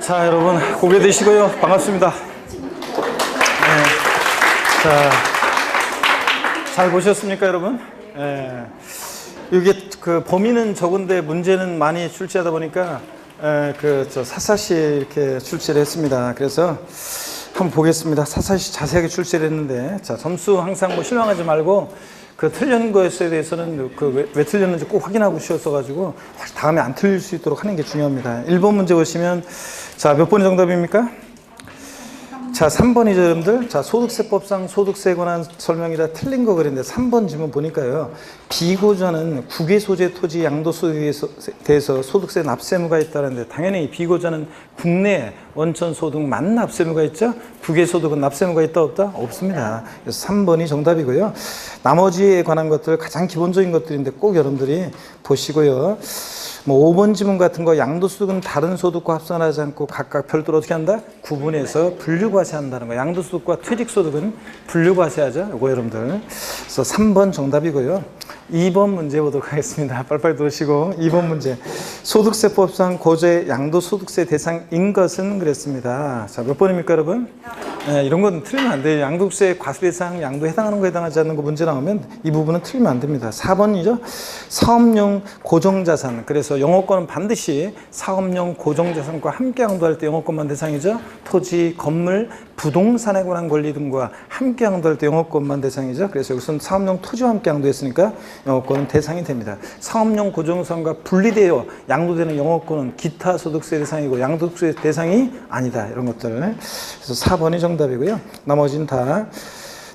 자, 여러분 고개 드시고요. 반갑습니다. 네. 자, 잘 보셨습니까, 여러분? 네. 이게 그 범위는 적은데 문제는 많이 출제하다 보니까 샅샅이 이렇게 출제를 했습니다. 그래서 한번 보겠습니다. 샅샅이 자세하게 출제를 했는데, 자, 점수 항상 뭐 실망하지 말고 그 틀린 거에 대해서는 왜 틀렸는지 꼭 확인하고 주셨어가지고 다음에 안 틀릴 수 있도록 하는 게 중요합니다. 1번 문제 보시면, 자, 몇 번이 정답입니까? 자, 3번이죠, 여러분들. 자, 소득세법상 소득세에 관한 설명이라 틀린 거 그랬는데 3번 지문 보니까요. 비고자는 국외 소재 토지 양도소득에 대해서 소득세 납세무가 있다는데, 당연히 비고자는 국내 원천 소득만 납세무가 있죠. 국외 소득은 납세무가 있다 없다? 없습니다. 그래서 3번이 정답이고요. 나머지에 관한 것들 가장 기본적인 것들인데 꼭 여러분들이 보시고요. 뭐 5번 지문 같은 거, 양도소득은 다른 소득과 합산하지 않고 각각 별도로 어떻게 한다? 구분해서 분류과세한다는 거. 양도소득과 퇴직소득은 분류과세하죠. 이거 여러분들. 그래서 3번 정답이고요. 2번 문제 보도록 하겠습니다. 빨리빨리 들으시고 2번 문제. 소득세법상 고제 양도소득세 대상인 것은 그랬습니다. 자, 몇 번입니까, 여러분? 네, 이런 건 틀리면 안 돼요. 양도세 과세 대상, 양도에 해당하는 거 해당하지 않는 거 문제 나오면 이 부분은 틀리면 안 됩니다. 4번이죠. 사업용 고정자산. 그래서 영업권은 반드시 사업용 고정자산과 함께 양도할 때 영업권만 대상이죠. 토지, 건물, 부동산에 관한 권리 등과 함께 양도할 때 영업권만 대상이죠. 그래서 여기서는 사업용 토지와 함께 양도했으니까 영업권은 대상이 됩니다. 사업용 고정자산과 분리되어 양도되는 영업권은 기타 소득세 대상이고 양도소득세 대상이 아니다. 이런 것들. 그래서 4번이 정답이고요. 나머지는 다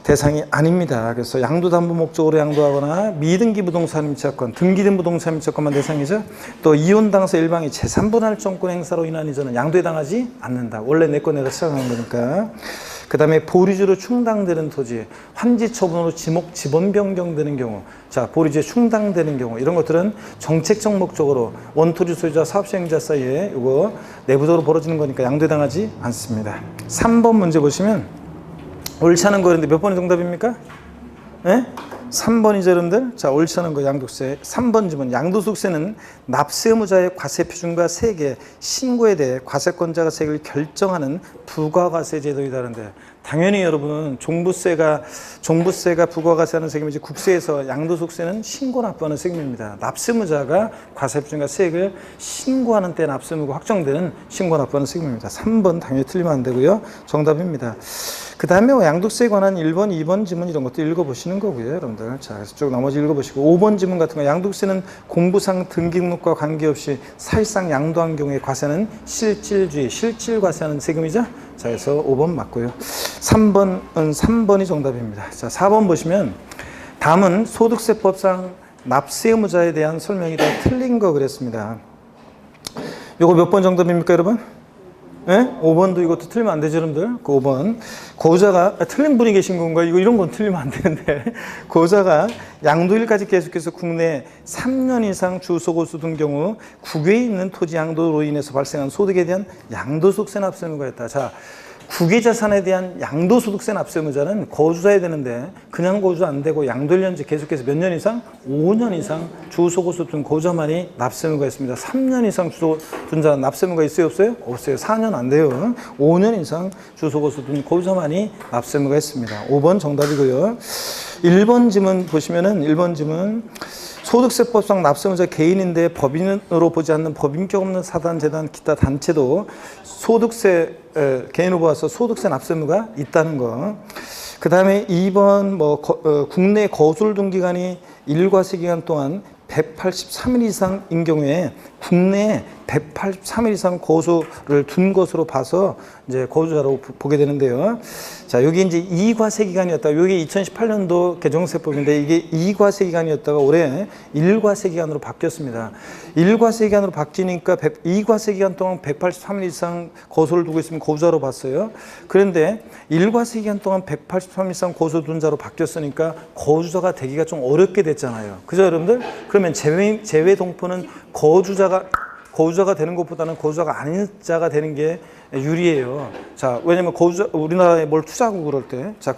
대상이 아닙니다. 그래서 양도담보 목적으로 양도하거나 미등기 부동산 임차권, 등기된 부동산 임차권만 대상이죠. 또 이혼 당사 일방이 제3분할 정권 행사로 인한 이전은 양도에 해당하지 않는다. 원래 내 거 내가 시작한 거니까. 그 다음에 보류지로 충당되는 토지, 환지 처분으로 지번 변경되는 경우, 자, 보류지에 충당되는 경우, 이런 것들은 정책적 목적으로 원토지 소유자 사업시행자 사이에 이거 내부적으로 벌어지는 거니까 양도에 해당하지 않습니다. 3번 문제 보시면 옳지 않은 거였는데 몇 번이 정답입니까? 네? 3번이죠, 여러분들. 자, 옳지 않은 거 양도세. 3번 지문. 양도소득세는 납세 의무자의 과세 표준과 세계, 신고에 대해 과세권자가 세액을 결정하는 부가과세 제도이다는데, 당연히 여러분 종부세가 부가과세하는 세금이지 국세에서 양도소득세는 신고 납부하는 세금입니다. 납세 의무자가 과세 표준과 세액을 신고하는 때 납세 의무가 확정되는 신고 납부하는 세금입니다. 3번 당연히 틀리면 안 되고요. 정답입니다. 그 다음에 양도세에 관한 1번, 2번 지문 이런 것도 읽어보시는 거고요, 여러분들. 자, 그래서 쭉 나머지 읽어보시고 5번 지문 같은 거, 양도세는 공부상 등기등록과 관계없이 사실상 양도한 경우에 과세는 실질주의, 실질과세하는 세금이죠. 자, 그래서 5번 맞고요. 3번이 정답입니다. 자, 4번 보시면 다음은 소득세법상 납세 의무자에 대한 설명이다. 틀린 거 그랬습니다. 요거 몇 번 정답입니까, 여러분? 네? 5번도 이것도 틀리면 안 되죠, 여러분들. 그 5번. 고자가, 틀린 분이 계신 건가요? 이런 건 틀리면 안 되는데. 고자가 양도일까지 계속해서 국내에 3년 이상 주소고수 둔 경우 국외에 있는 토지 양도로 인해서 발생한 소득에 대한 양도소득세 납세 의무가 있다. 자, 국외 자산에 대한 양도소득세 납세 의무자는 거주자야 되는데 그냥 거주 안 되고 양도일년제 계속해서 몇 년 이상? 5년 이상 주소고수 둔 고자만이 납세 의무가 있습니다. 3년 이상 주소 둔 자는 납세 의무가 있어요, 없어요? 없어요. 4년 안 돼요. 5년 이상 주소고수 둔 고자만이 납세 의무가 있습니다. 5번 정답이고요. 1번 지문 보시면은 1번 지문 소득세법상 납세의무자 개인인데 법인으로 보지 않는 법인격 없는 사단, 재단, 기타 단체도 소득세 개인으로 봐서 소득세 납세 의무가 있다는 거. 그 다음에 2번 국내 거주를 둔 기간이 일과세 기간 동안 183일 이상인 경우에 국내에 183일 이상 거주를 둔 것으로 봐서 이제 거주자로 보게 되는데요. 자, 여기 이제 이과세 기간이었다. 이게 2018년도 개정세법인데 이게 이과세 기간이었다가 올해 일과세 기간으로 바뀌었습니다. 일과세 기간으로 바뀌니까 이과세 기간 동안 183일 이상 거주를 두고 있으면 거주자로 봤어요. 그런데 일과세 기간 동안 183일 이상 거주 둔 자로 바뀌었으니까 거주자가 되기가 좀 어렵게 됐잖아요. 그죠, 여러분들? 그러면 제외 동포는 거주자가 되는 것보다는 거주자가 아닌 자가 되는 게 유리해요. 자, 왜냐면 우리나라에 뭘 투자하고 그럴 때. 자,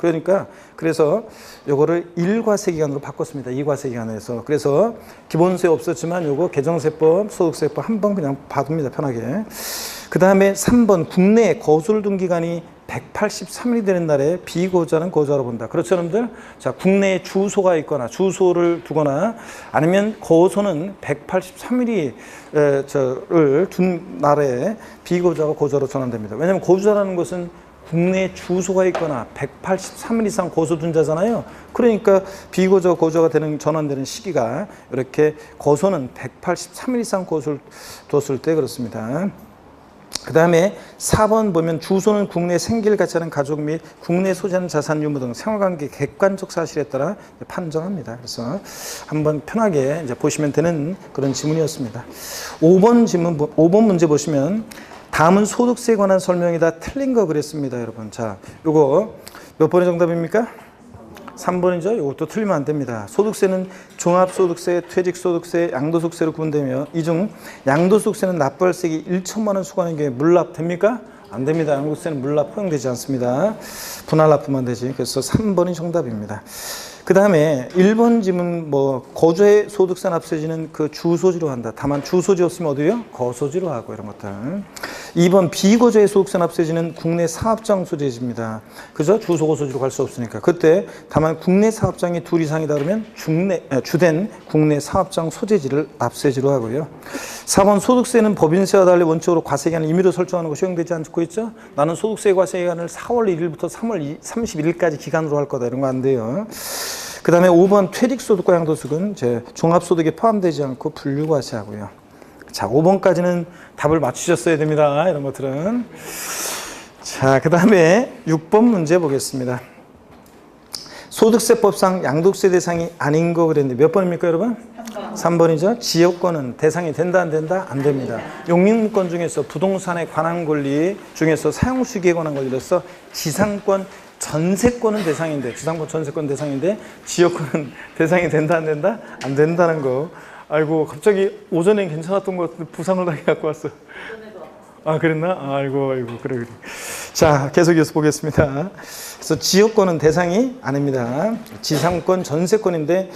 그래서 요거를 일과세 기간으로 바꿨습니다. 이과세 기간에서. 그래서 기본세 없었지만 요거 개정세법, 소득세법 한 번 그냥 봐둡니다. 편하게. 그 다음에 3번 국내에 거소를 둔 기간이 183일이 되는 날에 비고자는 고자로 본다. 그렇죠, 여러분들? 자, 국내에 주소가 있거나 주소를 두거나 아니면 거소는 183일이 를 둔 날에 비고자가 고자로 전환됩니다. 왜냐하면 고자라는 것은 국내에 주소가 있거나 183일 이상 거소 둔 자잖아요. 그러니까 비고자 고자가 전환되는 시기가 이렇게 거소는 183일 이상 거소를 뒀을 때 그렇습니다. 그 다음에 4번 보면 주소는 국내 생계를 같이 하는 가족 및 국내 소지하는 자산 유무 등 생활관계 객관적 사실에 따라 판정합니다. 그래서 한번 편하게 이제 보시면 되는 그런 지문이었습니다. 5번 문제 보시면 다음은 소득세에 관한 설명이다. 틀린 거 그랬습니다, 여러분. 자, 요거 몇 번의 정답입니까? 3번이죠. 이것도 틀리면 안 됩니다. 소득세는 종합소득세, 퇴직소득세, 양도소득세로 구분되며 이 중 양도소득세는 납부할 세액이 1천만 원 초과하는 경우에 물납됩니까? 안 됩니다. 양도세는 물납 허용되지 않습니다. 분할 납부만 되지. 그래서 3번이 정답입니다. 그 다음에 1번 지문 거주의 소득세 납세지는 그 주소지로 한다. 다만 주소지 없으면 어디요? 거소지로 하고 이런 것들. 2번 비거주의 소득세 납세지는 국내 사업장 소재지입니다. 그죠? 주소 거소지로 갈 수 없으니까. 그때 다만 국내 사업장이 둘 이상이다 그러면 주된 국내 사업장 소재지를 납세지로 하고요. 4번 소득세는 법인세와 달리 원칙으로 과세기간을 임의로 설정하는 것이 허용되지 않고 있죠. 나는 소득세 과세기간을 4월 1일부터 3월 31일까지 기간으로 할 거다. 이런 거 안 돼요. 그 다음에 5번 퇴직소득과 양도소득은 종합소득에 포함되지 않고 분류과세하고요. 자, 5번까지는 답을 맞추셨어야 됩니다. 이런 것들은. 자, 그 다음에 6번 문제 보겠습니다. 소득세법상 양도세 대상이 아닌 거 그랬는데 몇 번입니까, 여러분? 3번이죠. 지역권은 대상이 된다, 안 된다? 안 됩니다. 용익문권 중에서 부동산에 관한 권리 중에서 사용수익에 관한 권리로서 지상권, 전세권은 대상인데, 지상권, 전세권 대상인데 지역권은 대상이 된다, 안 된다? 안 된다는 거. 아이고, 갑자기 오전엔 괜찮았던 것 같은데 부상을 당해 갖고 왔어. 아, 그랬나? 아이고, 그래. 자, 계속 이어서 보겠습니다. 그래서 지역권은 대상이 아닙니다. 지상권, 전세권인데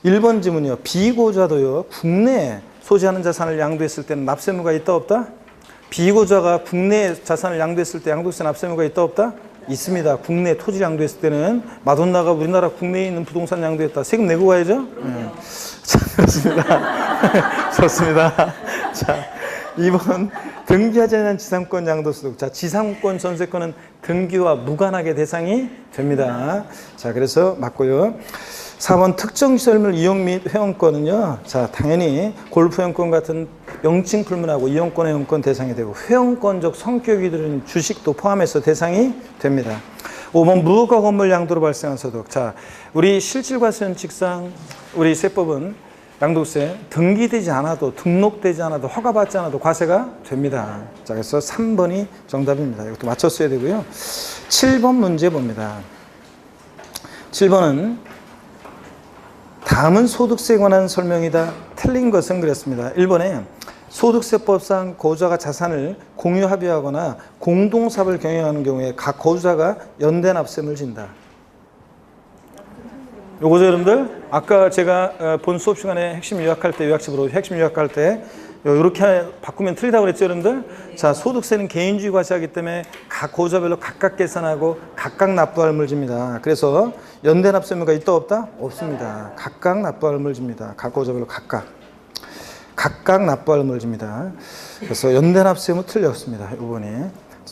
1번 지문이요. 비고자도요. 국내에 소지하는 자산을 양도했을 때는 납세무가 있다, 없다? 비고자가 국내 자산을 양도했을 때 양도세 납세무가 있다, 없다? 있습니다. 국내 토지 양도했을 때는 마돈나가 우리나라 국내에 있는 부동산 양도했다. 세금 내고 가야죠? 네. 자, 그렇습니다. 좋습니다. 자, 2번 등기하지 않은 지상권 양도소득. 자, 지상권 전세권은 등기와 무관하게 대상이 됩니다. 자, 그래서 맞고요. 4번 특정시설물 이용 및 회원권은요. 자, 당연히 골프 회원권 같은 명칭 불문하고 이용권 회원권 대상이 되고 회원권적 성격이 들은 주식도 포함해서 대상이 됩니다. 5번 무허가 건물 양도로 발생한 소득. 자, 우리 실질과세원칙상 우리 세법은 양도세 등기되지 않아도 등록되지 않아도 허가받지 않아도 과세가 됩니다. 자, 그래서 3번이 정답입니다. 이것도 맞췄어야 되고요. 7번 문제 봅니다. 7번은 다음은 소득세에 관한 설명이다. 틀린 것은 그랬습니다. 1번에 소득세법상 거주자가 자산을 공유 합의하거나 공동사업을 경영하는 경우에 각 거주자가 연대 납세금을 진다. 요거죠, 여러분들? 아까 제가 본 수업 시간에 핵심 요약할 때, 요약집으로 핵심 요약할 때 이렇게 바꾸면 틀리다고 그랬죠, 여러분들? 자, 소득세는 개인주의 과세하기 때문에 각 거주자별로 각각 계산하고 각각 납부할 물집니다. 그래서 연대 납세무가 있다, 없다? 없습니다. 각각 납부할 물집니다. 각 거주자별로 각각 납부할 물집니다. 그래서 연대 납세무 틀렸습니다. 이번이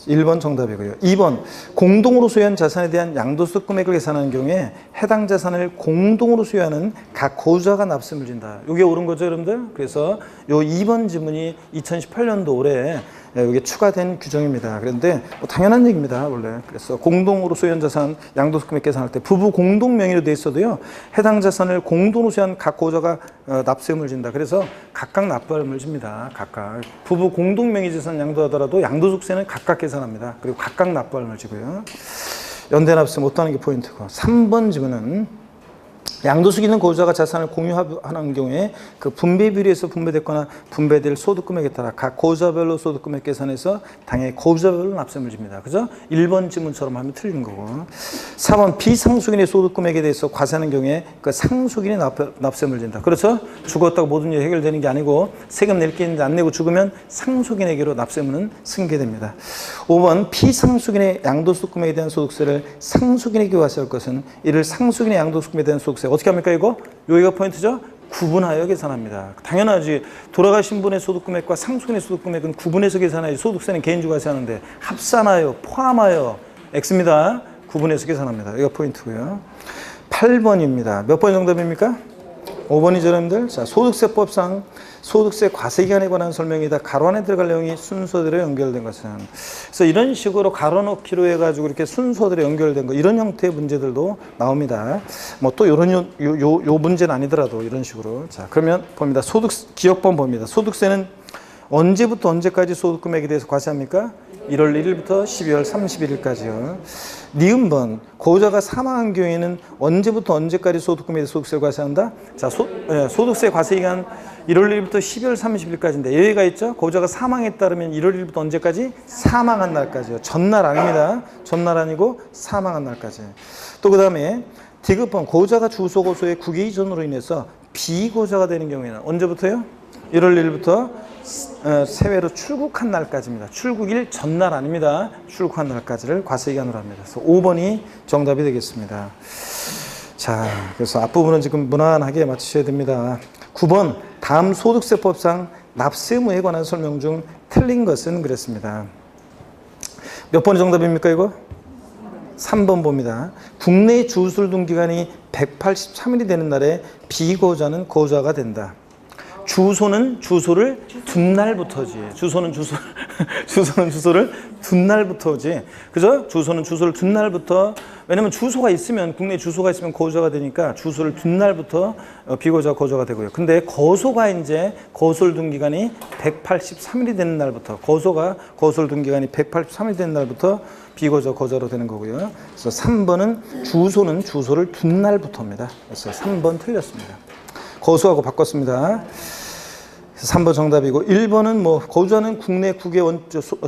1번 정답이고요. 2번 공동으로 소유한 자산에 대한 양도소득 금액을 계산하는 경우에 해당 자산을 공동으로 소유하는 각 거주자가 납세를 진다. 이게 옳은 거죠, 여러분들? 그래서 요 2번 지문이 2018년도 올해 이게 추가된 규정입니다. 그런데 당연한 얘기입니다, 원래. 그래서 공동으로 소유한 자산 양도소득 금액 계산할 때 부부 공동 명의로 돼 있어도요, 해당 자산을 공동으로 소유한 각 거주자가 납세금을 진다. 그래서 각각 납부함을 집니다. 각각 부부 공동 명의 재산 양도하더라도 양도소득세는 각각 계산합니다. 그리고 각각 납부함을 지고요. 연대 납세 못하는 게 포인트고. 3번 지문은 양도수익 있는 고유자가 자산을 공유하는 경우에 그 분배 비율에서 분배됐거나 분배될 소득 금액에 따라 각 고유자별로 소득 금액 계산해서 당연히 고유자별로 납세금을 줍니다. 그죠? 1번 지문처럼 하면 틀린 거고. 4번 비상속인의 소득 금액에 대해서 과세하는 경우에 그 상속인이 납세금을 낸다. 그렇죠? 죽었다고 모든 일이 해결되는 게 아니고 세금 낼 게 있는데 안 내고 죽으면 상속인에게로 납세금은 승계됩니다. 5번 비상속인의 양도소득 금액에 대한 소득세를 상속인에게 과세할 것은 이를 상속인의 양도소득 금액에 대한 소득세 어떻게 합니까 이거? 여기가 포인트죠? 구분하여 계산합니다. 당연하지. 돌아가신 분의 소득금액과 상속인의 소득금액은 구분해서 계산하지. 소득세는 개인주가 과세하는데 합산하여 포함하여 X입니다. 구분해서 계산합니다. 이거 포인트고요. 8번입니다. 몇 번 정답입니까? 5번이죠, 여러분들. 자, 소득세법상 소득세 과세기간에 관한 설명이다. 가로 안에 들어갈 내용이 순서대로 연결된 것은. 그래서 이런 식으로 가로 넣기로 해가지고 이렇게 순서대로 연결된 거, 이런 형태의 문제들도 나옵니다. 뭐 또 요런, 요 문제는 아니더라도 이런 식으로. 자, 그러면 봅니다. 기억번 봅니다. 소득세는 언제부터 언제까지 소득금액에 대해서 과세합니까? 1월 1일부터 12월 31일까지요. 니은번, 고유자가 사망한 경우에는 언제부터 언제까지 소득금액에 대해서 소득세를 과세한다? 자, 소득세 과세기간 1월 1일부터 12월 30일까지인데 여기가 있죠? 고유자가 사망했다면 1월 1일부터 언제까지? 사망한 날까지요. 전날 아닙니다. 전날 아니고 사망한 날까지. 또 그 다음에 디귿번, 고유자가 주소 고소의 국외 이전으로 인해서 비고유자가 되는 경우에는 언제부터요? 1월 1일부터 세외로 출국한 날까지입니다. 출국일 전날 아닙니다. 출국한 날까지를 과세기간으로 합니다. 그래서 5번이 정답이 되겠습니다. 자, 그래서 앞부분은 지금 무난하게 맞추셔야 됩니다. 9번, 다음 소득세법상 납세 의무에 관한 설명 중 틀린 것은 그랬습니다. 몇 번이 정답입니까, 이거? 3번 봅니다. 국내 주소를 둔 기간이 183일이 되는 날에 비고유자는 고유자가 된다. 주소는 주소를 둔 날부터지. 주소는 주소를 둔 날부터지. 그죠? 주소는 주소를 둔 날부터. 왜냐면 주소가 있으면, 국내 주소가 있으면 고유자가 되니까 주소를 둔 날부터 비고유자 고유자가 되고요. 근데 거소가 이제 거소를 둔 기간이 183일이 되는 날부터, 거소를 둔 기간이 183일이 되는 날부터 비고유자 고유자로 되는 거고요. 그래서 3번은 주소는 주소를 둔 날부터입니다. 그래서 3번 틀렸습니다. 거소하고 바꿨습니다. 3번 정답이고, 1번은 뭐 고유자는 국내 국외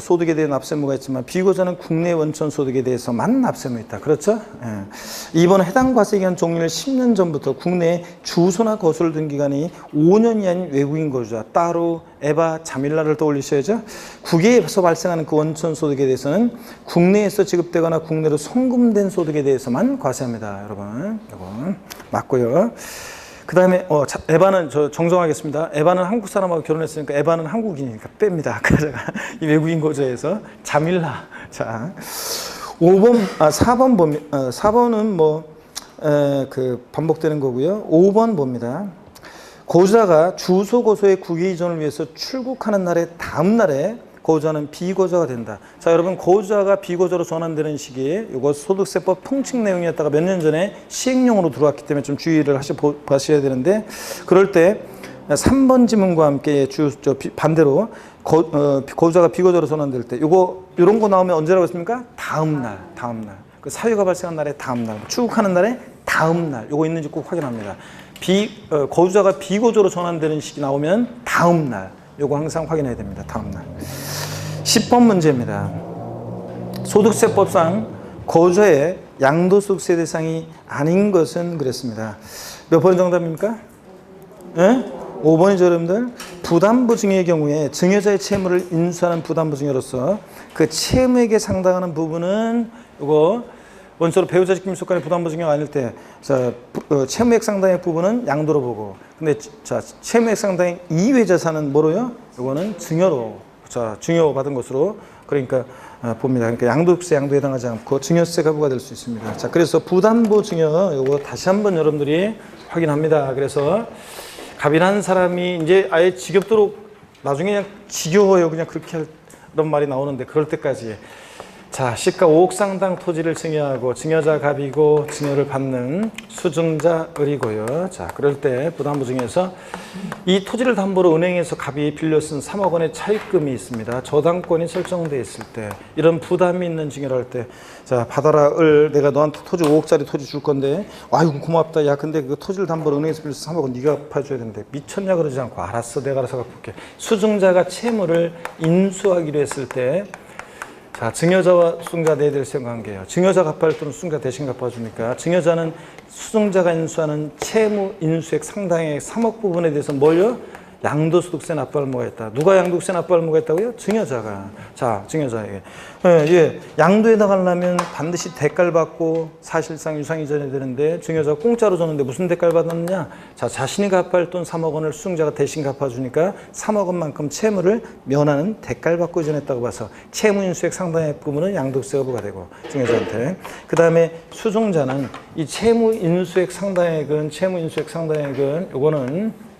소득에 대한 납세 의무가 있지만 비고유자는 국내 원천 소득에 대해서만 납세 의무 있다. 그렇죠? 예. 2번은 해당 과세기간 종료일 10년 전부터 국내에 주소나 거소를 둔 기간이 5년이 아닌 외국인 거주자, 따로 에바 자밀라를 떠올리셔야죠. 국외에서 발생하는 그 원천 소득에 대해서는 국내에서 지급되거나 국내로 송금된 소득에 대해서만 과세합니다. 여러분, 이거 맞고요. 그 다음에 에바는 저 정정하겠습니다. 에바는 한국 사람하고 결혼했으니까 에바는 한국인이니까 뺍니다. 이 외국인 거주에서 자밀라. 자, 4번 봅니다. 4번은 반복되는 거고요. 5번 봅니다. 고유자가 주소 고소의 국외 이전을 위해서 출국하는 날의 다음 날에 고유자는 비고유자가 된다. 자, 여러분, 고유자가 비고유자로 전환되는 시기에 이거 소득세법 통칙 내용이었다가 몇 년 전에 시행령으로 들어왔기 때문에 좀 주의를 하셔야 되는데, 그럴 때 3번 지문과 함께 반대로 고유자가 비고유자로 전환될 때 이런 거 나오면 언제라고 했습니까? 다음 날. 그 사유가 발생한 날의 다음 날, 출국하는 날의 다음 날. 이거 있는지 꼭 확인합니다. 고유자가 비고유자로 전환되는 시기 나오면 다음 날. 요거 항상 확인해야 됩니다. 다음날. 10번 문제입니다. 소득세법상 고유자의 양도소득세 대상이 아닌 것은 그랬습니다. 몇 번 정답입니까? 네? 5번이죠, 여러분들. 부담부 증여의 경우에 증여자의 채무를 인수하는 부담부 증여로서 그 채무액에 상당하는 부분은 이거 원서로 배우자 직김 속간의 부담부 증여가 아닐 때, 채무액 상당의 부분은 양도로 보고, 근데 채무액 상당의 이외 자산은 뭐로요? 이거는 증여로, 증여 받은 것으로, 그러니까 봅니다. 그러니까 양도세 양도에 해당하지 않고 증여세가 부과될 수 있습니다. 자, 그래서 부담부 증여 이거 다시 한번 여러분들이 확인합니다. 그래서 갑이라는 사람이 이제 아예 지겹도록 나중에 그냥 지겨워요. 그냥 그렇게 이런 말이 나오는데, 그럴 때까지. 자, 시가 5억 상당 토지를 증여하고 증여자 갑이고 증여를 받는 수증자 을이고요. 자, 그럴 때 부담부 중에서 이 토지를 담보로 은행에서 갑이 빌려 쓴 3억 원의 차입금이 있습니다. 저당권이 설정되어 있을 때 이런 부담이 있는 증여를 할 때 자, 받아라 을 내가 너한테 토지 5억짜리 토지 줄 건데 아이고 고맙다. 야 근데 그 토지를 담보로 은행에서 빌려 쓴 3억 원 네가 갚아줘야 되는데 미쳤냐 그러지 않고 알았어 내가 알아서 갚을게. 수증자가 채무를 인수하기로 했을 때 자, 증여자와 수증자 내야 될 관계예요. 증여자 갚아야 또는 수증자 대신 갚아주니까 증여자는 수증자가 인수하는 채무 인수액 상당의 3억 부분에 대해서 뭘요? 양도소득세 납부 할무가 있다. 누가 양도세 납부 할무가 있다고요? 증여자가. 자, 증여자에게. 예, 양도에 나가려면 반드시 대가를 받고 사실상 유상이 전해야 되는데 증여자가 공짜로 줬는데 무슨 대가를 받았느냐? 자, 자신이 갚아야 할 돈 3억 원을 수증자가 대신 갚아주니까 3억 원만큼 채무를 면하는 대가를 받고 전했다고 봐서 채무 인수액 상당의 부분은 양도세가 부과되고 증여자한테. 그 다음에 수증자는 이 채무 인수액 상당액은 요거는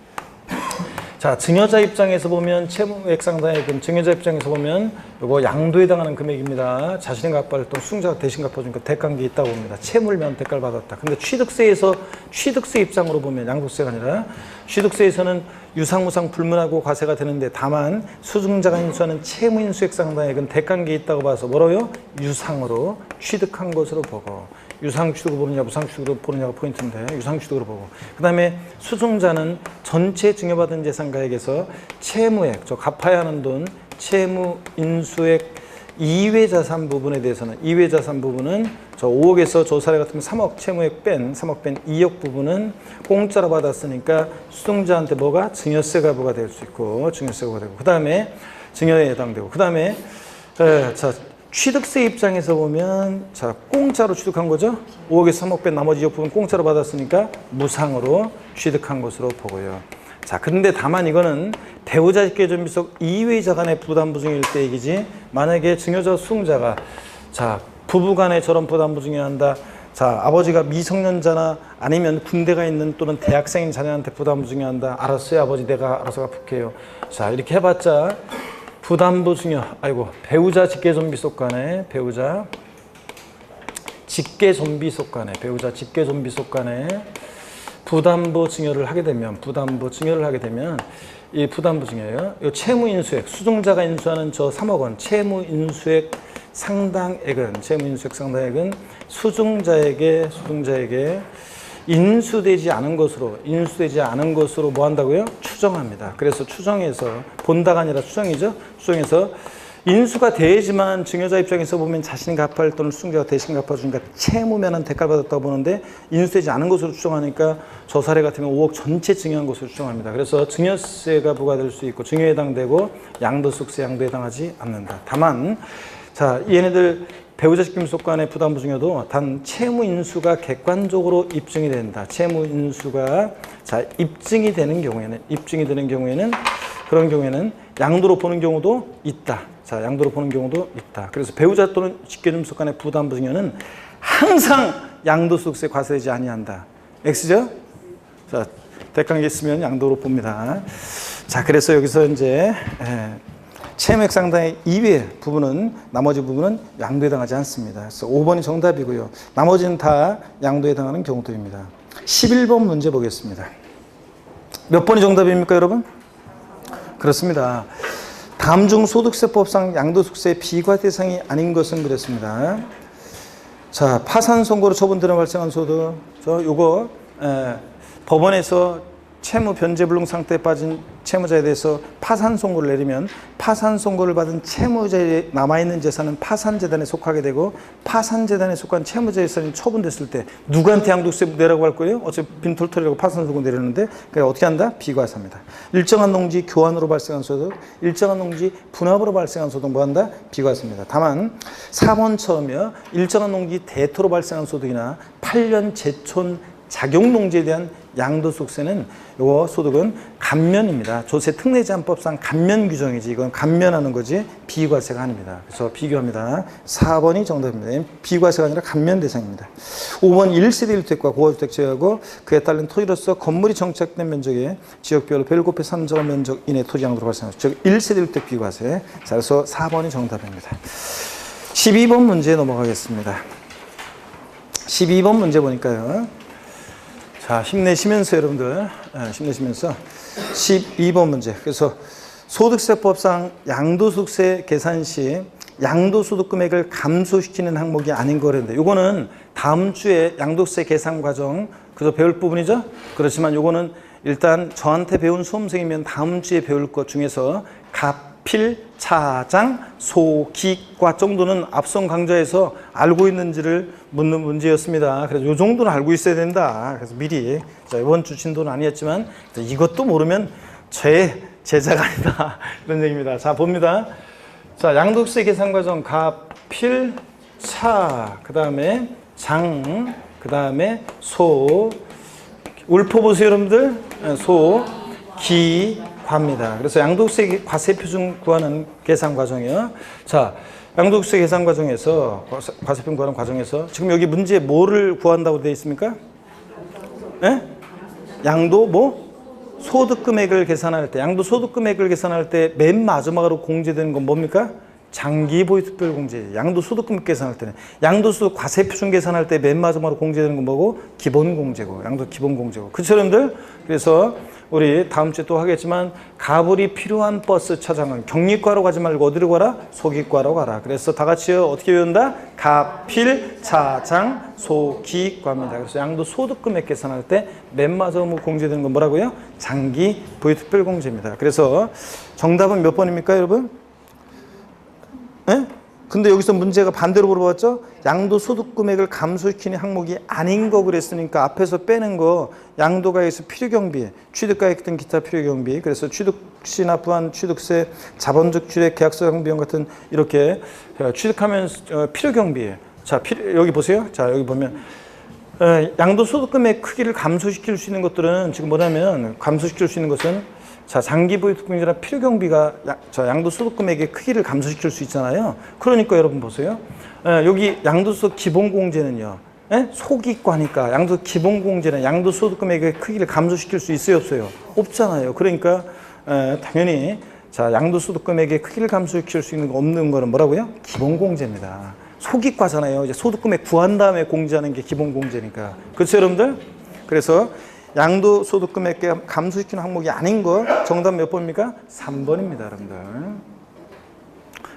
자, 증여자 입장에서 보면 채무액 상당액은 증여자 입장에서 보면 요거 양도에 해당하는 금액입니다. 자신이 갚아야 할 돈 수증자가 대신 갚아주니까 대가한 게 있다고 봅니다. 채무를 면 대가를 받았다. 근데 취득세 입장으로 보면 양도세가 아니라 취득세에서는 유상무상 불문하고 과세가 되는데 다만 수증자가 인수하는 채무 인수액 상당액은 대가한 게 있다고 봐서 뭐라고요? 유상으로 취득한 것으로 보고 유상 취득으로 보느냐 무상 취득으로 보느냐가 포인트인데 유상 취득으로 보고 그 다음에 수증자는 전체 증여받은 재산가액에서 채무액, 저 갚아야 하는 돈 채무 인수액 이외 자산 부분에 대해서는 이외 자산 부분은 저 5억에서 저 사례 같으면 3억 채무액 뺀 3억 뺀 2억 부분은 공짜로 받았으니까 수증자한테 뭐가 증여세가 부과될 수 있고 증여세가 부과되고 그 다음에 증여에 해당되고 그 다음에 자 취득세 입장에서 보면 자 공짜로 취득한 거죠. 5억에서 3억 뺀 나머지 2억 부분 공짜로 받았으니까 무상으로 취득한 것으로 보고요. 자 그런데 다만 이거는 배우자 직계존비속 이외자 간의 부담부 증여일 때 얘기지 만약에 증여자 수증자가 자 부부간에 저런 부담부 증여한다. 자 아버지가 미성년자나 아니면 군대가 있는 또는 대학생인 자녀한테 부담부 증여한다. 알았어요 아버지 내가 알아서 갚을게요. 자 이렇게 해봤자 부담부 증여, 배우자 직계존비속 간에 배우자 직계존비속 간에 부담부 증여를 하게 되면 이 부담부 증여예요. 이 채무 인수액, 수증자가 인수하는 저 3억 원 채무 인수액 상당액은 수증자에게 인수되지 않은 것으로 뭐 한다고요? 추정합니다. 그래서 추정해서 본다가 아니라 추정이죠. 추정해서 인수가 돼야지만 증여자 입장에서 보면 자신이 갚아야 할 돈을 수증자가 대신 갚아주니까 채무면은 대가를 받았다고 보는데 인수되지 않은 것으로 추정하니까 저 사례 같으면 5억 전체 증여한 것으로 추정합니다. 그래서 증여세가 부과될 수 있고 증여에 해당되고 양도소득세 양도에 해당하지 않는다. 다만 자 얘네들 배우자 직계존비속 간의 부담부 증여도 단 채무 인수가 객관적으로 입증이 된다. 채무 인수가 자 입증이 되는 경우에는 그런 경우에는 양도로 보는 경우도 있다. 자 양도로 보는 경우도 있다. 그래서 배우자 또는 직계존비속 간의 부담부 증여는 항상 양도소득세 과세되지 아니한다. X죠? 자 대가가 있으면 양도로 봅니다. 자 그래서 여기서 이제 채무액 상당의 이외 부분은 나머지 부분은 양도에 해당하지 않습니다. 그래서 5번이 정답이고요. 나머지는 다 양도에 해당하는 경우들입니다. 11번 문제 보겠습니다. 몇 번이 정답입니까, 여러분? 그렇습니다. 다음 중 소득세법상 양도소득세 비과 대상이 아닌 것은 그랬습니다. 자, 파산 선고로 처분되는 발생한 소득. 요거 법원에서 채무 변제 불능 상태에 빠진 채무자에 대해서 파산 선고를 내리면 파산 선고를 받은 채무자에 남아있는 재산은 파산재단에 속하게 되고 파산재단에 속한 채무자 재산이 처분됐을 때 누구한테 양도세 내라고 할 거예요? 어차피 빈털터리라고 파산 선고 내렸는데 그러니까 어떻게 한다? 비과세입니다. 일정한 농지 교환으로 발생한 소득, 일정한 농지 분합으로 발생한 소득 뭐 한다? 비과세입니다. 다만 4번처럼요. 일정한 농지 대토로 발생한 소득이나 8년 제촌 작용농지에 대한 양도소득세는 요 소득은 감면입니다. 조세 특례제한법상 감면 규정이지 이건 감면하는 거지 비과세가 아닙니다. 그래서 비교합니다. 4번이 정답입니다. 비과세가 아니라 감면 대상입니다. 5번 1세대 1주택과 고가주택 제외하고 그에 따른 토지로서 건물이 정착된 면적의 지역별로 별 곱해 3제곱 면적 이내 토지 양도로 발생하죠. 즉 1세대 1주택 비과세. 자, 그래서 4번이 정답입니다. 12번 문제 넘어가겠습니다. 12번 문제 보니까요. 자, 힘내시면서 여러분들, 힘내시면서 12번 문제. 그래서 소득세법상 양도소득세 계산 시 양도소득 금액을 감소시키는 항목이 아닌 거랬는데, 요거는 다음 주에 양도세 계산 과정 그저 배울 부분이죠. 그렇지만 요거는 일단 저한테 배운 수험생이면 다음 주에 배울 것 중에서 가필, 차장, 소기과 정도는 앞선 강좌에서 알고 있는지를 묻는 문제였습니다. 그래서 요 정도는 알고 있어야 된다. 그래서 미리, 자, 이번 주 진도는 아니었지만 이것도 모르면 제 제자가 아니다. 이런 얘기입니다. 자, 봅니다. 자, 양도세 계산 과정 가필, 차, 그 다음에 장, 그 다음에 소, 읊어보세요 여러분들. 소, 기, 과입니다. 그래서 양도세 과세 표준 구하는 계산 과정이요. 자, 양도세 계산 과정에서 과세 표준 구하는 과정에서 지금 여기 문제에 뭐를 구한다고 되어 있습니까? 예? 양도 뭐? 소득 금액을 계산할 때, 양도 소득 금액을 계산할 때 맨 마지막으로 공제되는 건 뭡니까? 장기 보유특별 공제. 양도 소득 금액 계산할 때는 양도 소득 과세 표준 계산할 때 맨 마지막으로 공제되는 건 뭐고? 기본 공제고. 양도 기본 공제고. 그렇죠, 여러분들? 그래서 우리 다음 주에 또 하겠지만 가불이 필요한 버스 차량은 경리과로 가지 말고 어디로 가라? 소기과로 가라. 그래서 다 같이요 어떻게 외운다? 가필, 차장, 소기과입니다. 그래서 양도 소득 금액 계산할 때 맨 마지막으로 공제되는 건 뭐라고요? 장기 보유특별 공제입니다. 그래서 정답은 몇 번입니까, 여러분? 예? 근데 여기서 문제가 반대로 물어봤죠? 양도소득 금액을 감소시키는 항목이 아닌 거 그랬으니까 앞에서 빼는 거 양도가액에서 필요경비, 취득가액 등 기타 필요경비, 그래서 취득시 납부한 취득세, 자본적 취득, 계약서 상비용 같은 이렇게 취득하면 필요경비. 자, 여기 보세요. 자, 여기 보면 양도소득 금액 크기를 감소시킬 수 있는 것들은 지금 뭐냐면 감소시킬 수 있는 것은 자, 장기 보유특별공제나 필요경비가 양도소득 금액의 크기를 감소시킬 수 있잖아요. 그러니까 여러분 보세요. 여기 양도소득 기본공제는요. 소기과니까 양도소득 기본공제는 양도소득 금액의 크기를 감소시킬 수 있어요, 없어요? 없잖아요. 그러니까 당연히 자, 양도소득 금액의 크기를 감소시킬 수 있는 거 없는 거는 뭐라고요? 기본공제입니다. 소기과잖아요. 이제 소득 금액 구한 다음에 공제하는 게 기본공제니까. 그렇죠, 여러분들? 그래서 양도소득 금액 감소시키는 항목이 아닌 거 정답 몇 번입니까? 3번입니다, 여러분들.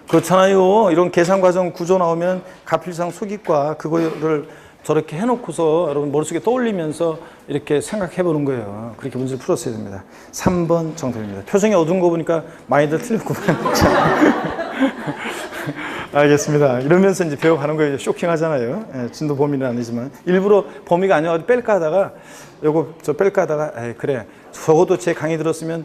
그렇잖아요. 이런 계산 과정 구조 나오면 가필상 소기과 그거를 저렇게 해놓고서 여러분 머릿속에 떠올리면서 이렇게 생각해 보는 거예요. 그렇게 문제를 풀었어야 됩니다. 3번 정답입니다. 표정이 어두운 거 보니까 많이들 틀렸구만. 알겠습니다. 이러면서 이제 배워가는 거예요. 쇼킹하잖아요. 예, 진도 범위는 아니지만 일부러 범위가 아니어서 뺄까 하다가 요거 저 뺄까 하다가 그래 적어도 제 강의 들었으면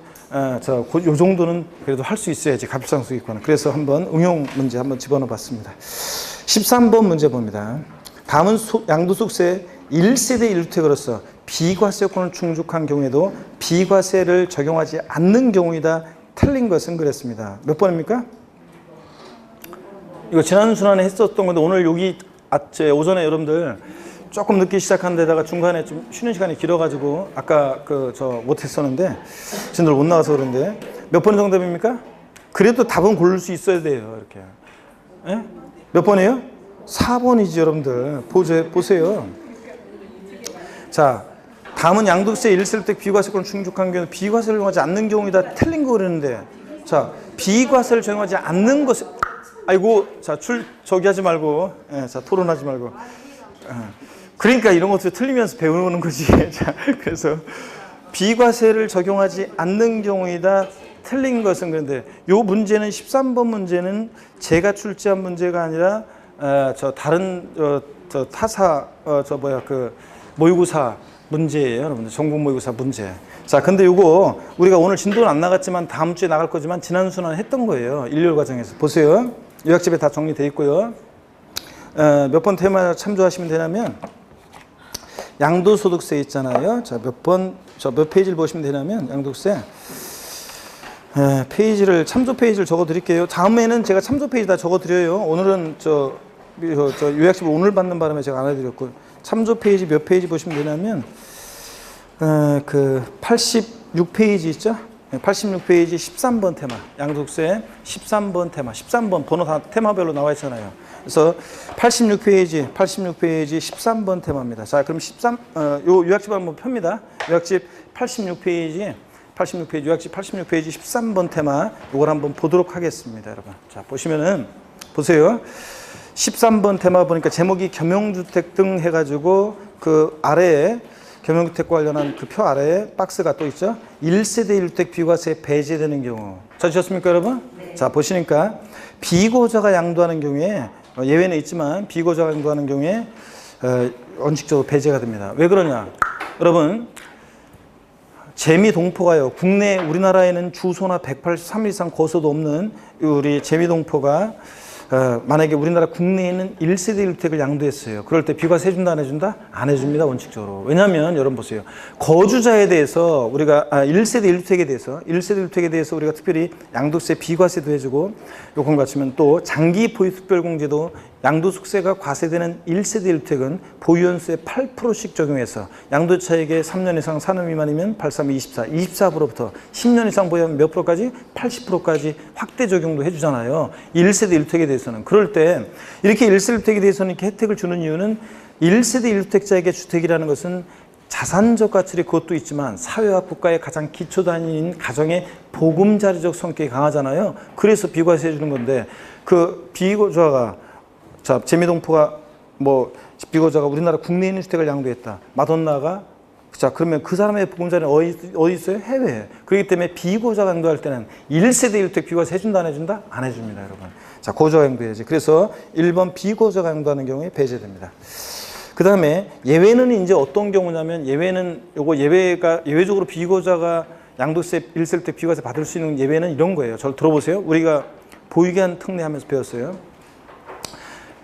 요 정도는 그래도 할 수 있어야지 가필상수익과는. 그래서 한번 응용 문제 한번 집어넣어 봤습니다. 13번 문제 봅니다. 다음은 양도소득세 1세대 1주택으로서 비과세권을 충족한 경우에도 비과세를 적용하지 않는 경우이다. 틀린 것은 그랬습니다. 몇 번입니까? 이거 지난 순환에 했었던 건데 오늘 여기 오전에 여러분들 조금 늦게 시작한 데다가 중간에 좀 쉬는 시간이 길어가지고 아까 못했었는데 진들 못 나와서 그런데 몇 번 정답입니까? 그래도 답은 고를 수 있어야 돼요. 이렇게. 예? 몇 번이에요? 4번이지 여러분들. 보세요. 자, 다음은 양도세 1세대 비과세권을 충족한 경우 비과세를 적용하지 않는 경우이다. 틀린 거 그랬는데 자, 비과세를 적용하지 않는 것을 아이고, 자, 저기 하지 말고, 자, 토론하지 말고. 그러니까 이런 것도 틀리면서 배우는 거지. 자, 그래서 비과세를 적용하지 않는 경우이다. 틀린 것은 그런데 요 문제는 13번 문제는 제가 출제한 문제가 아니라 다른 타사 모의고사 문제예요, 여러분들. 전국 모의고사 문제. 자, 근데 요거 우리가 오늘 진도는 안 나갔지만 다음 주에 나갈 거지만 지난 순환 했던 거예요. 일요일 과정에서. 보세요. 요약집에 다 정리되어 있고요. 몇 번 테마 참조하시면 되냐면 양도소득세 있잖아요. 자, 몇 페이지를 보시면 되냐면 양도세 페이지를 참조 페이지를 적어 드릴게요. 다음에는 제가 참조 페이지 다 적어 드려요. 오늘은 요약집을 오늘 받는 바람에 제가 안 해드렸고 참조 페이지 몇 페이지 보시면 되냐면 그 86페이지 있죠? 86페이지 13번 테마, 양도세 13번 테마, 13번 번호 다 테마별로 나와 있잖아요. 그래서 86페이지 13번 테마입니다. 자, 그럼 요 요약집 한번 펴니다. 요약집 86페이지 요약집 86페이지 13번 테마 요걸 한번 보도록 하겠습니다, 여러분. 자, 보시면은 보세요. 13번 테마 보니까 제목이 겸용주택 등 해가지고 그 아래에 겸용주택과 관련한 그 표 아래에 박스가 또 있죠. 1세대 1주택 비과세 배제되는 경우. 찾으셨습니까, 여러분? 네. 자, 보시니까 비고자가 양도하는 경우에 예외는 있지만 비고자가 양도하는 경우에 원칙적으로 배제가 됩니다. 왜 그러냐? 여러분, 재미동포가요. 국내 우리나라에는 주소나 183일 이상 거소도 없는 우리 재미동포가 만약에 우리나라 국내에는 1세대 1주택을 양도했어요. 그럴 때 비과세 해준다 안 해준다? 안 해줍니다, 원칙적으로. 왜냐하면 여러분 보세요. 거주자에 대해서 우리가 1세대 1주택에 대해서 우리가 특별히 양도세 비과세도 해주고 요건 같으면 또 장기 보유특별공제도 양도소득세가 과세되는 1세대 1주택은 보유연수에 8%씩 적용해서 양도차익에 3년 이상 4년 미만이면 83, 24, 24%부터 10년 이상 보유하면 몇 프로까지? 80%까지 확대 적용도 해주잖아요. 1세대 1주택에 대해서는. 그럴 때 이렇게 1세대 1주택에 대해서는 이렇게 혜택을 주는 이유는 1세대 1주택자에게 주택이라는 것은 자산적 가치를 그것도 있지만 사회와 국가의 가장 기초 단위인 가정의 보금자리적 성격이 강하잖아요. 그래서 비과세 해주는 건데 그 비고자가 자, 재미동포가 비고자가 우리나라 국내에 있는 주택을 양도했다. 마돈나가 자, 그러면 그 사람의 보금자리는 어디 있어요? 해외에. 그렇기 때문에 비고자가 양도할 때는 1세대 1주택 비과세 해준다 안 해준다? 안 해줍니다, 여러분. 자, 고자가 양도해야지. 그래서 1번 비고자가 양도하는 경우에 배제됩니다. 그 다음에 예외는 이제 어떤 경우냐면 예외는 요거 예외적으로 비고자가 양도세 1세대 1주택 비과세 받을 수 있는 예외는 이런 거예요. 저를 들어보세요. 우리가 보유기한 특례하면서 배웠어요.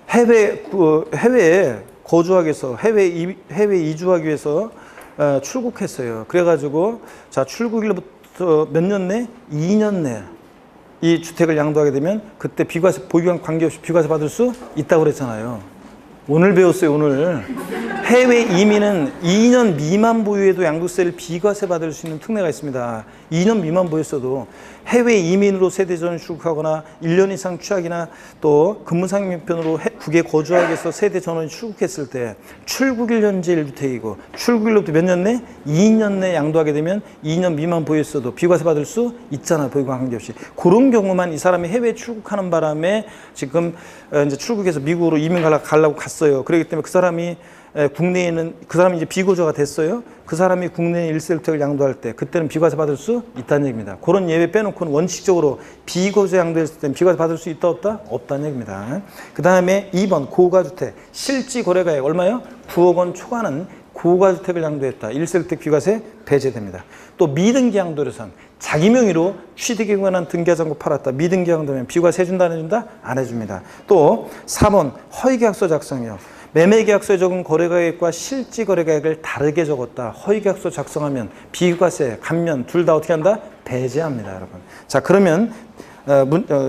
해외에 거주하기 위해서, 해외 이주하기 위해서 출국했어요. 그래가지고, 자, 출국일로부터 몇 년 내? 2년 내. 이 주택을 양도하게 되면 그때 비과세, 보유기간 관계없이 비과세 받을 수 있다고 그랬잖아요. 오늘 배웠어요, 오늘. 해외 이민은 2년 미만 보유에도 양도세를 비과세 받을 수 있는 특례가 있습니다. 2년 미만 보유했어도 해외 이민으로 세대 전환 출국하거나 1년 이상 취학이나 또 근무상명편으로 국외에 거주하기 위해서 세대 전환이 출국했을 때 출국일 현재 1주택이고 출국일로부터 몇 년 내? 2년 내 양도하게 되면 2년 미만 보유했어도 비과세 받을 수 있잖아요. 보유기간 관계없이. 그런 경우만 이 사람이 해외 출국하는 바람에 지금 이제 출국해서 미국으로 이민 가려고 갔어요. 그렇기 때문에 그 사람이 국내에는 그 사람이 이제 비고자가 됐어요. 그 사람이 국내에 1세대 1주택을 양도할 때 그때는 비과세 받을 수 있다는 얘기입니다. 그런 예외 빼놓고는 원칙적으로 비고자 양도했을 때는 비과세 받을 수 있다 없다? 없다는 얘기입니다. 그 다음에 2번 고가주택 실지 거래가액 얼마요? 9억 원 초과는 고가주택을 양도했다. 1세대 1주택 비과세 배제됩니다. 또 미등기 양도료선 자기 명의로 취득에 관한 등기하자고 팔았다. 미등기 양도면 비과세 해준다 안 해준다? 안 해줍니다. 또 4번 허위계약서 작성이요. 매매계약서에 적은 거래가액과 실지 거래가액을 다르게 적었다. 허위계약서 작성하면 비과세, 감면 둘 다 어떻게 한다? 배제합니다, 여러분. 자, 그러면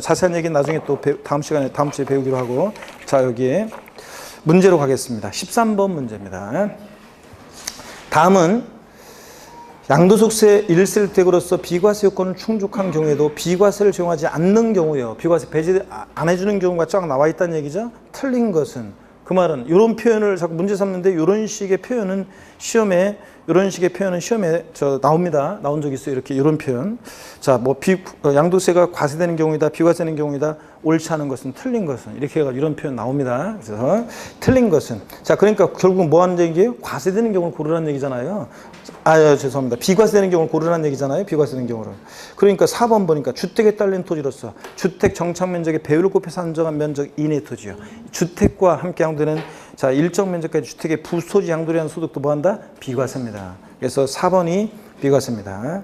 자세한 얘기는 나중에 또 다음 주에 배우기로 하고 자, 여기에 문제로 가겠습니다. 13번 문제입니다. 다음은 양도소득세 1세대 1주택으로서 비과세 요건을 충족한 경우에도 비과세를 적용하지 않는 경우요. 비과세 배제 안 해주는 경우가 쫙 나와 있다는 얘기죠. 틀린 것은 그 말은 이런 표현을 자꾸 문제 삼는데 이런 식의 표현은 시험에 나옵니다. 나온 적 있어요. 이렇게 이런 표현. 자, 양도세가 과세되는 경우이다, 비과세되는 경우이다. 옳지 않은 것은 틀린 것은 이렇게 해가 이런 표현 나옵니다. 그래서 틀린 것은 자, 그러니까 결국 뭐 하는 얘기예요? 과세되는 경우를 고르라는 얘기잖아요. 죄송합니다. 비과세되는 경우를 고르라는 얘기잖아요. 비과세되는 경우를. 그러니까 4번 보니까 주택에 딸린 토지로서 주택 정착 면적의 배율을 곱해서 산정한 면적 이내 토지요. 주택과 함께 양도되는 자, 일정 면적까지 주택의 부소지 양도라는 소득도 뭐한다? 비과세입니다. 그래서 4번이 비과세입니다.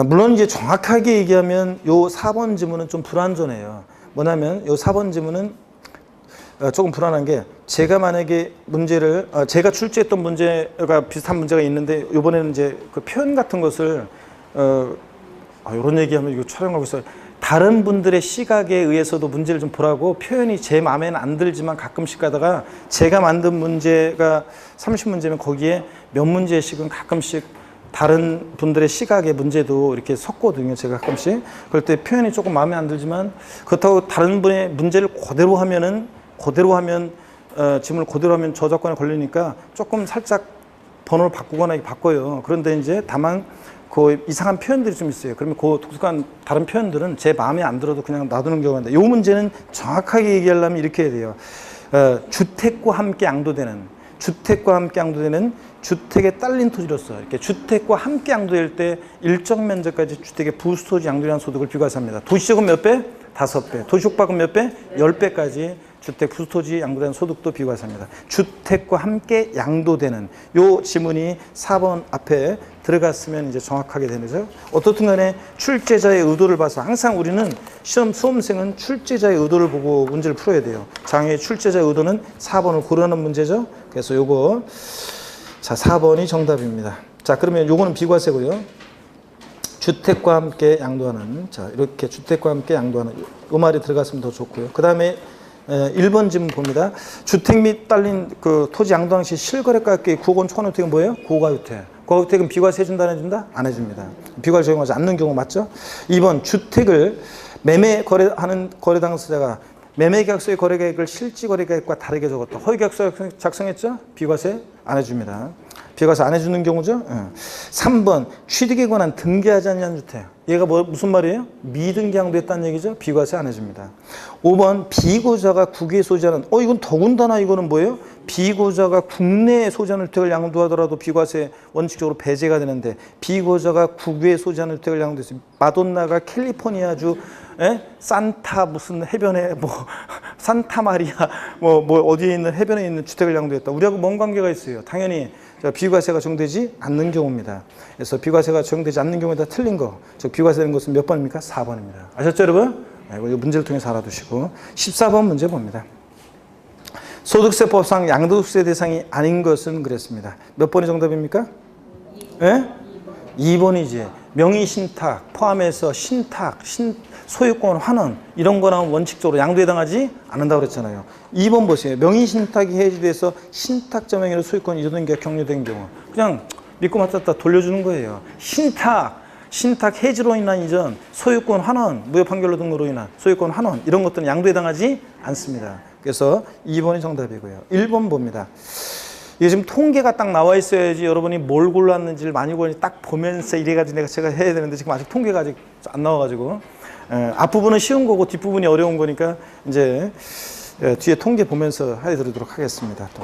물론 이제 정확하게 얘기하면 요 4번 지문은 좀 불완전해요. 뭐냐면 요 4번 지문은 조금 불안한 게 제가 만약에 문제를 제가 출제했던 문제가 비슷한 문제가 있는데 이번에는 이제 그 표현 같은 것을 이런 얘기하면 이거 촬영하고 있어요. 다른 분들의 시각에 의해서도 문제를 좀 보라고 표현이 제 마음에는 안 들지만 가끔씩 가다가 제가 만든 문제가 30문제면 거기에 몇 문제씩은 가끔씩 다른 분들의 시각의 문제도 이렇게 섞거든요. 제가 가끔씩. 그럴 때 표현이 조금 마음에 안 들지만 그렇다고 다른 분의 문제를 그대로 하면 질문을 그대로 하면 저작권에 걸리니까 조금 살짝 번호를 바꾸거나 바꿔요. 그런데 이제 다만 그 이상한 표현들이 좀 있어요. 그러면 그 독특한 다른 표현들은 제 마음에 안 들어도 그냥 놔두는 경우가 있는데 이 문제는 정확하게 얘기하려면 이렇게 해야 돼요. 주택과 함께 양도되는 주택에 딸린 토지로서 이렇게 주택과 함께 양도될 때 일정 면적까지 주택의 부수토지 양도량 소득을 비과세합니다. 도시적은 몇 배? 5배. 도시옥박은 몇 배? 10배까지 주택 부수토지 양도된 소득도 비과세합니다. 주택과 함께 양도되는 요 지문이 4번 앞에 들어갔으면 이제 정확하게 되는 거죠. 어떻든 간에 출제자의 의도를 봐서 항상 우리는 수험생은 출제자의 의도를 보고 문제를 풀어야 돼요. 장애의 출제자의 의도는 4번을 고르는 문제죠. 그래서 요거 자 4번이 정답입니다. 자 그러면 요거는 비과세고요. 주택과 함께 양도하는 자 이렇게 주택과 함께 양도하는 요 말이 들어갔으면 더 좋고요. 그 다음에 1번 질문 봅니다. 주택 및 딸린 그 토지 양도 당시 실거래가격의 구억원 초과는 주택은 뭐예요? 고가주택. 고가주택은 비과세 해준다 안 해준다? 안 해줍니다. 비과세 적용하지 않는 경우 맞죠? 2번 주택을 매매 거래하는 거래 당사자가 매매계약서의 거래계획을 실지거래계획과 다르게 적었다. 허위계약서 작성했죠? 비과세 안 해줍니다. 비과세 안 해주는 경우죠. 3번 취득에 관한 등기하지 않는 주택. 얘가 무슨 말이에요? 미등기 양도했다는 얘기죠. 비과세 안 해줍니다. 5번 비고자가 국외에 소지하는 이건 더군다나 이거는 뭐예요? 비고자가 국내에 소지하는 주택을 양도하더라도 비과세 원칙적으로 배제가 되는데 비고자가 국외에 소지하는 주택을 양도해서 마돈나가 캘리포니아주 산타 무슨 해변에 산타마리아 어디에 있는 해변에 있는 주택을 양도했다. 우리하고 뭔 관계가 있어요? 당연히 비과세가 적용되지 않는 경우입니다. 그래서 비과세가 적용되지 않는 경우에 다 틀린 거. 즉 비과세된 것은 몇 번입니까? 4번입니다. 아셨죠, 여러분? 이거 문제를 통해서 알아두시고 14번 문제 봅니다. 소득세법상 양도세 대상이 아닌 것은 그랬습니다. 몇 번이 정답입니까? 2번이지. 명의신탁 포함해서 신탁, 소유권 환원 이런 거는 원칙적으로 양도에 해당하지 않는다고 그랬잖아요. 2번 보세요. 명의신탁이 해지돼서 신탁자 명의로 소유권이 이전된 게 격려된 경우 그냥 믿고 맡았다 돌려주는 거예요. 신탁 해지로 인한 이전, 소유권 환원, 무효판결로 등으로 인한 소유권 환원 이런 것들은 양도에 해당하지 않습니다. 그래서 2번이 정답이고요. 1번 봅니다. 이게 지금 통계가 딱 나와 있어야지 여러분이 뭘 골랐는지를 많이 골랐는지 딱 보면서 이래가지고 제가 해야 되는데 지금 아직 통계가 아직 안 나와가지고 앞부분은 쉬운 거고 뒷부분이 어려운 거니까 이제 뒤에 통계 보면서 해드리도록 하겠습니다. 또.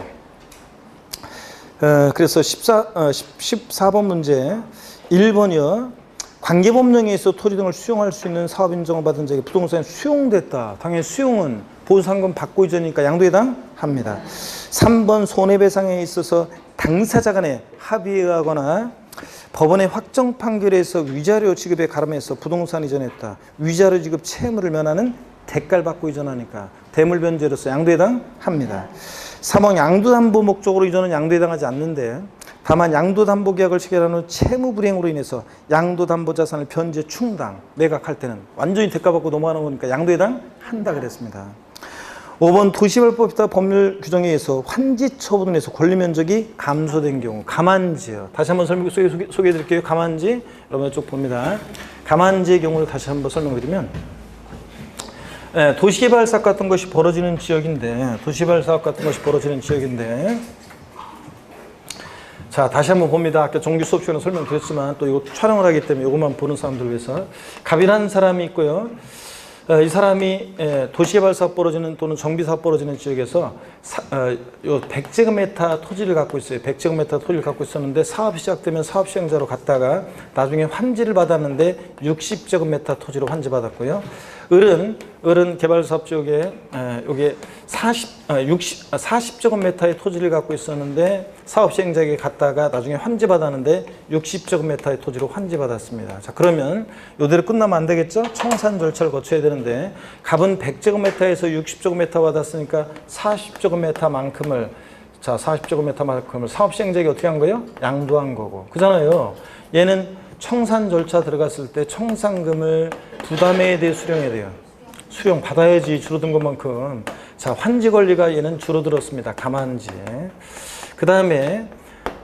그래서 14번 문제 1번이요. 관계법령에 의해서 토지 등을 수용할 수 있는 사업 인정을 받은 자에게 부동산이 수용됐다. 당연히 수용은 보상금 받고 이전이니까 양도에 해당합니다. 3번 손해배상에 있어서 당사자 간에 합의하거나 법원의 확정 판결에서 위자료 지급에 가름해서 부동산 이전했다. 위자료 지급 채무를 면하는 대가를 받고 이전하니까 대물변제로서 양도에 해당합니다. 3번 양도담보 목적으로 이전은 양도에 해당하지 않는데 다만 양도담보계약을 체결한 후 채무불이행으로 인해서 양도담보자산을 변제 충당, 매각할 때는 완전히 대가받고 넘어가는 거니까 양도에 해당한다 그랬습니다. 5번 도시개발법에 따라 법률 규정에 의해서 환지 처분에서 권리면적이 감소된 경우 가만지요. 다시 한번 소개해 드릴게요. 가만지 여러분 쭉 봅니다. 가만지의 경우를 다시 한번 설명드리면 도시개발 사업 같은 것이 벌어지는 지역인데 자 다시 한번 봅니다. 아까 정규 수업 시간에 설명드렸지만 또 이거 촬영을 하기 때문에 이것만 보는 사람들 위해서 갑이라는 사람이 있고요. 이 사람이 도시개발 사업 벌어지는 또는 정비 사업 벌어지는 지역에서 100제곱미터 토지를 갖고 있어요. 100제곱미터 토지를 갖고 있었는데 사업이 시작되면 사업 시행자로 갔다가 나중에 환지를 받았는데 60제곱미터 토지로 환지받았고요. 을은 개발 사업 지역에 여기에 40제곱미터의 토지를 갖고 있었는데 사업 시행자에게 갔다가 나중에 환지받았는데 60제곱미터의 토지로 환지받았습니다. 자, 그러면 이대로 끝나면 안 되겠죠? 청산 절차를 거쳐야 되는데 갑은 100제곱미터에서 60제곱미터 받았으니까 40제곱미터만큼을 사업 시행자에게 어떻게 한 거예요? 양도한 거고. 그잖아요. 얘는 청산 절차 들어갔을 때 청산금을 부담에 대해 수령해야 돼요. 수령 받아야지 줄어든 것만큼. 자, 환지 권리가 얘는 줄어들었습니다. 가만지. 그 다음에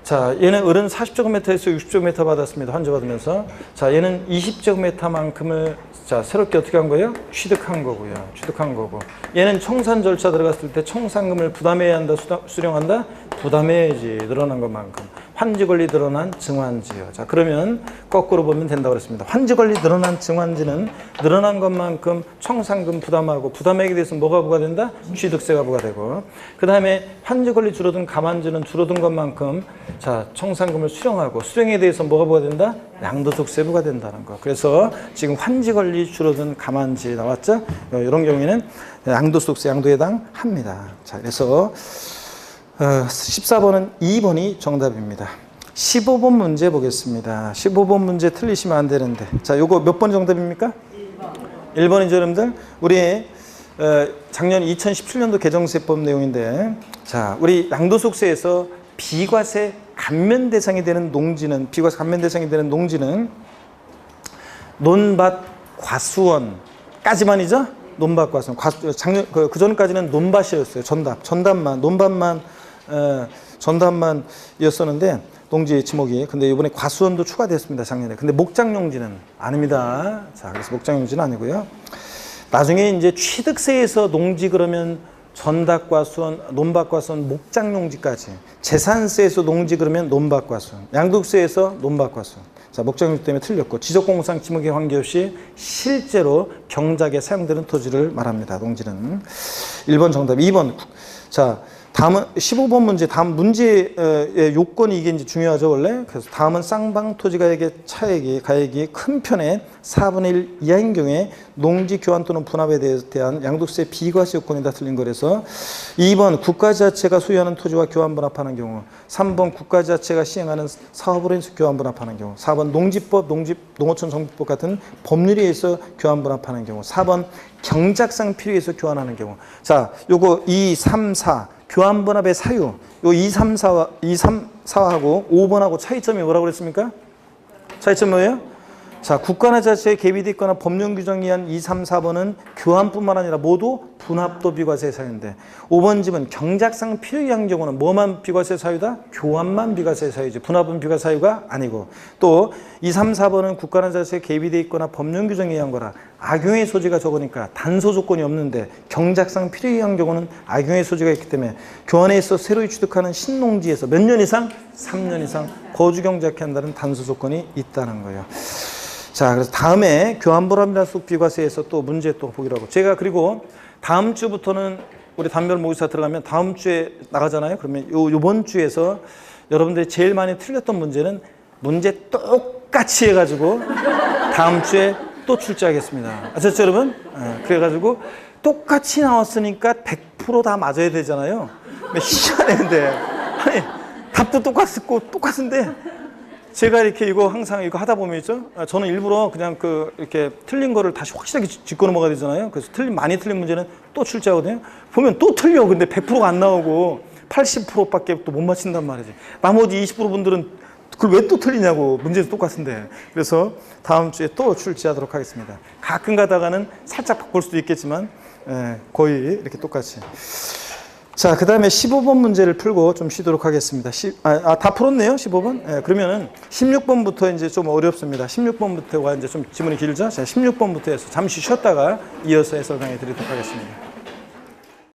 자, 얘는 을은 40제곱미터에서 60제곱미터 받았습니다. 환지 받으면서. 자, 얘는 20제곱미터만큼을 자, 새롭게 어떻게 한 거예요? 취득한 거고요. 취득한 거고. 얘는 청산 절차 들어갔을 때 청산금을 부담해야 한다, 수령한다? 부담해야지. 늘어난 것만큼. 환지 권리 늘어난 증환지요. 자, 그러면 거꾸로 보면 된다고 그랬습니다. 환지 권리 늘어난 증환지는 늘어난 것만큼 청산금 부담하고 부담액에 대해서 뭐가 부과된다? 취득세가 부과되고. 그 다음에 환지 권리 줄어든 감환지는 줄어든 것만큼 자, 청산금을 수령하고 수령에 대해서 뭐가 부과된다? 양도소득세 부과된다는 거. 그래서 지금 환지 권리 줄어든 감환지 나왔죠? 이런 경우에는 양도소득세 양도에 해당합니다. 자, 그래서 14번은 2번이 정답입니다. 15번 문제 보겠습니다. 15번 문제 틀리시면 안 되는데. 자, 요거 몇 번 정답입니까? 1번. 1번이죠, 여러분들? 우리 작년 2017년도 개정세법 내용인데, 자, 우리 양도소득세에서 비과세 감면 대상이 되는 농지는, 비과세 감면 대상이 되는 농지는 논밭 과수원까지만이죠? 논밭 과수원. 작년 그 전까지는 논밭이었어요. 전담만 전담만이었었는데 농지 지목이. 근데 이번에 과수원도 추가됐습니다. 작년에. 근데 목장용지는 아닙니다. 자, 그래서 목장용지는 아니고요. 나중에 이제 취득세에서 농지 그러면 전답과수원, 논밭과수원, 목장용지까지. 재산세에서 농지 그러면 논밭과수원, 양도세에서 논밭과수원. 자, 목장용지 때문에 틀렸고, 지적공상 지목에 관계없이 실제로 경작에 사용되는 토지를 말합니다. 농지는. 1번 정답. 2번. 자, 다음은 15번 문제. 다음 문제의 요건이 이게 이제 중요하죠, 원래. 그래서 다음은 쌍방 토지가액의 가액이 큰 편의 4분의 1 이하인 경우에 농지 교환 또는 분합에 대한 양도세 비과세 요건이 다 틀린 거라서 2번 국가지자체가 소유하는 토지와 교환 분합하는 경우, 3번 국가지자체가 시행하는 사업으로 인해서 교환 분합하는 경우, 4번 농지법, 농어촌 정비법 같은 법률에 의해서 교환 분합하는 경우, 4번 경작상 필요에 의해서 교환하는 경우. 자, 요거 2, 3, 4 교환 분합의 사유, 요 2, 3, 4하고 5번하고 차이점이 뭐라고 그랬습니까? 차이점 뭐예요? 자, 국가나 자체에 개입이 있거나 법령 규정에 의한 2, 3, 4번은 교환뿐만 아니라 모두 분합도 비과세 사유인데, 5번 집은 경작상 필요에 의한 경우는 뭐만 비과세 사유다? 교환만 비과세 사유지. 분합은 비과세 사유가 아니고, 또 2, 3, 4번은 국가나 자체에 개입이 돼 있거나 법령 규정에 의한 거라 악용의 소지가 적으니까 단서 조건이 없는데, 경작상 필요에 의한 경우는 악용의 소지가 있기 때문에 교환에 있어 새로이 취득하는 신농지에서 몇 년 이상? 3년 이상 거주 경작해야 한다는 단서 조건이 있다는 거예요. 자, 그래서 다음에 교환분합이나 비과세에서 또 문제 또 보기로 하고, 제가 그리고 다음 주부터는 우리 담별 모의사 들어가면 다음 주에 나가잖아요. 그러면 요번 주에서 여러분들이 제일 많이 틀렸던 문제는 문제 똑같이 해가지고 다음 주에 또 출제하겠습니다. 아셨죠, 여러분? 네, 그래가지고 똑같이 나왔으니까 100% 다 맞아야 되잖아요. 희한해, 근데. 아니, 답도 똑같은데. 제가 이렇게 이거 항상 이거 하다 보면 있죠. 저는 일부러 그냥 이렇게 틀린 거를 다시 확실하게 짚고 넘어가야 되잖아요. 그래서 많이 틀린 문제는 또 출제하거든요. 보면 또 틀려. 근데 100%가 안 나오고 80%밖에 또 못 맞힌단 말이지. 나머지 20% 분들은 그걸 왜 또 틀리냐고. 문제도 똑같은데. 그래서 다음 주에 또 출제하도록 하겠습니다. 가끔 가다가는 살짝 바꿀 수도 있겠지만 거의 이렇게 똑같이. 자, 그 다음에 15번 문제를 풀고 좀 쉬도록 하겠습니다. 다 풀었네요, 15번? 그러면은 16번부터 이제 좀 어렵습니다. 16번부터가 이제 좀 지문이 길죠? 자, 16번부터 해서 잠시 쉬었다가 이어서 해설강의 드리도록 하겠습니다.